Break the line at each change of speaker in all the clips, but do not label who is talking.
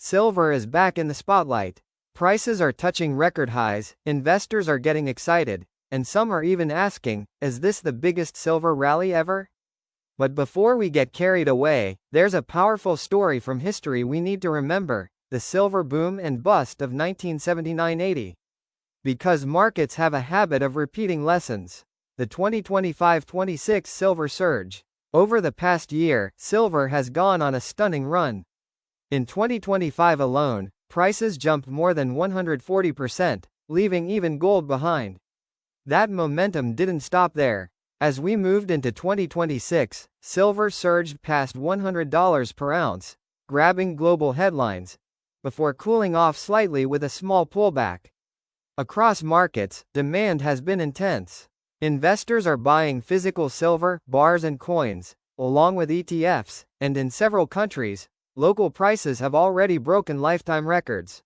Silver is back in the spotlight. Prices are touching record highs, investors are getting excited, and some are even asking, is this the biggest silver rally ever? But before we get carried away, there's a powerful story from history we need to remember, the silver boom and bust of 1979-80. Because markets have a habit of repeating lessons. The 2025-26 silver surge. Over the past year, silver has gone on a stunning run. In 2025 alone, prices jumped more than 140%, leaving even gold behind. That momentum didn't stop there. As we moved into 2026, silver surged past $100 per ounce, grabbing global headlines, before cooling off slightly with a small pullback. Across markets, demand has been intense. Investors are buying physical silver, bars and coins, along with ETFs, and in several countries, local prices have already broken lifetime records.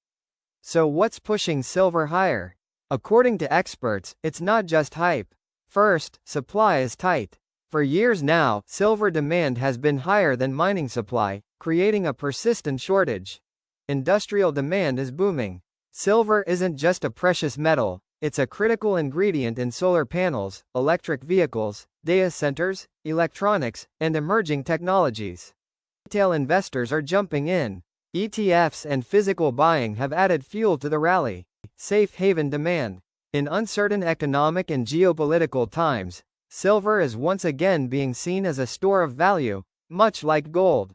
So what's pushing silver higher? According to experts, it's not just hype. First, supply is tight. For years now, silver demand has been higher than mining supply, creating a persistent shortage. Industrial demand is booming. Silver isn't just a precious metal, it's a critical ingredient in solar panels, electric vehicles, data centers, electronics, and emerging technologies. Retail investors are jumping in. ETFs and physical buying have added fuel to the rally. Safe haven demand. In uncertain economic and geopolitical times, silver is once again being seen as a store of value, much like gold.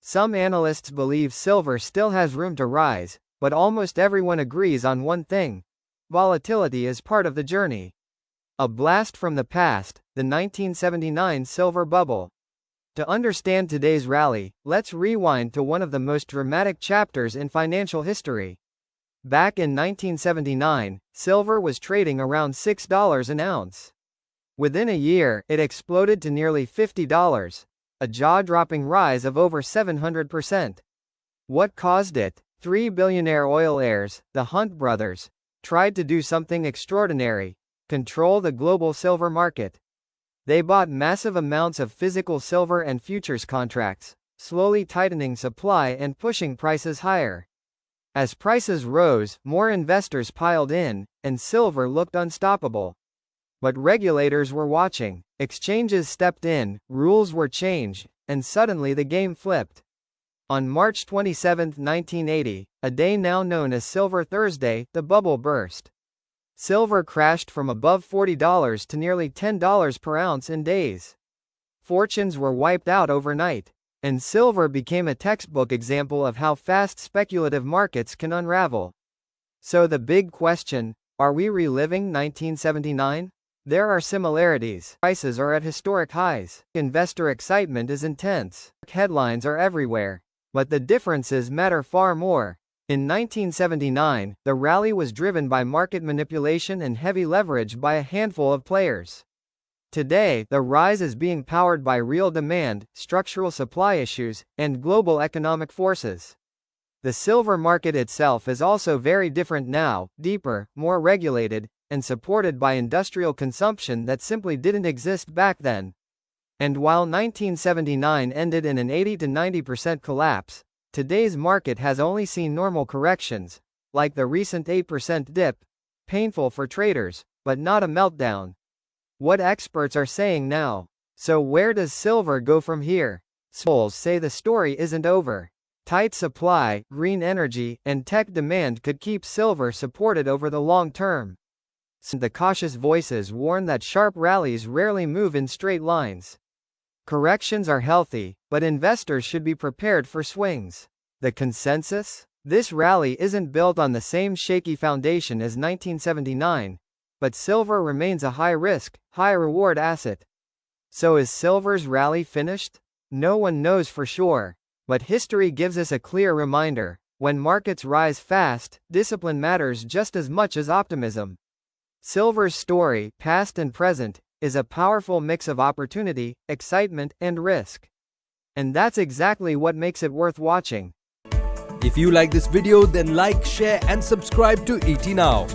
Some analysts believe silver still has room to rise, but almost everyone agrees on one thing: volatility is part of the journey. A blast from the past, the 1979 silver bubble. To understand today's rally, let's rewind to one of the most dramatic chapters in financial history. Back in 1979, silver was trading around $6 an ounce. Within a year, it exploded to nearly $50, a jaw-dropping rise of over 700%. What caused it? Three billionaire oil heirs, the Hunt brothers, tried to do something extraordinary: control the global silver market. They bought massive amounts of physical silver and futures contracts, slowly tightening supply and pushing prices higher. As prices rose, more investors piled in, and silver looked unstoppable. But regulators were watching, exchanges stepped in, rules were changed, and suddenly the game flipped. On March 27, 1980, a day now known as Silver Thursday, the bubble burst. Silver crashed from above $40 to nearly $10 per ounce in days. Fortunes were wiped out overnight. And silver became a textbook example of how fast speculative markets can unravel. So the big question, are we reliving 1979? There are similarities. Prices are at historic highs. Investor excitement is intense. Headlines are everywhere. But the differences matter far more. In 1979, the rally was driven by market manipulation and heavy leverage by a handful of players. Today, the rise is being powered by real demand, structural supply issues, and global economic forces. The silver market itself is also very different now, deeper, more regulated, and supported by industrial consumption that simply didn't exist back then. And while 1979 ended in an 80 to 90% collapse, today's market has only seen normal corrections, like the recent 8% dip. Painful for traders, but not a meltdown. What experts are saying now. So where does silver go from here? Polls say the story isn't over. Tight supply, green energy, and tech demand could keep silver supported over the long term. The cautious voices warn that sharp rallies rarely move in straight lines. Corrections are healthy, but investors should be prepared for swings. The consensus? This rally isn't built on the same shaky foundation as 1979. But silver remains a high-risk, high-reward asset. So is silver's rally finished? No one knows for sure. But history gives us a clear reminder: when markets rise fast, discipline matters just as much as optimism. Silver's story, past and present, is a powerful mix of opportunity, excitement, and risk. And that's exactly what makes it worth watching.
If you like this video, then like, share, and subscribe to ET Now.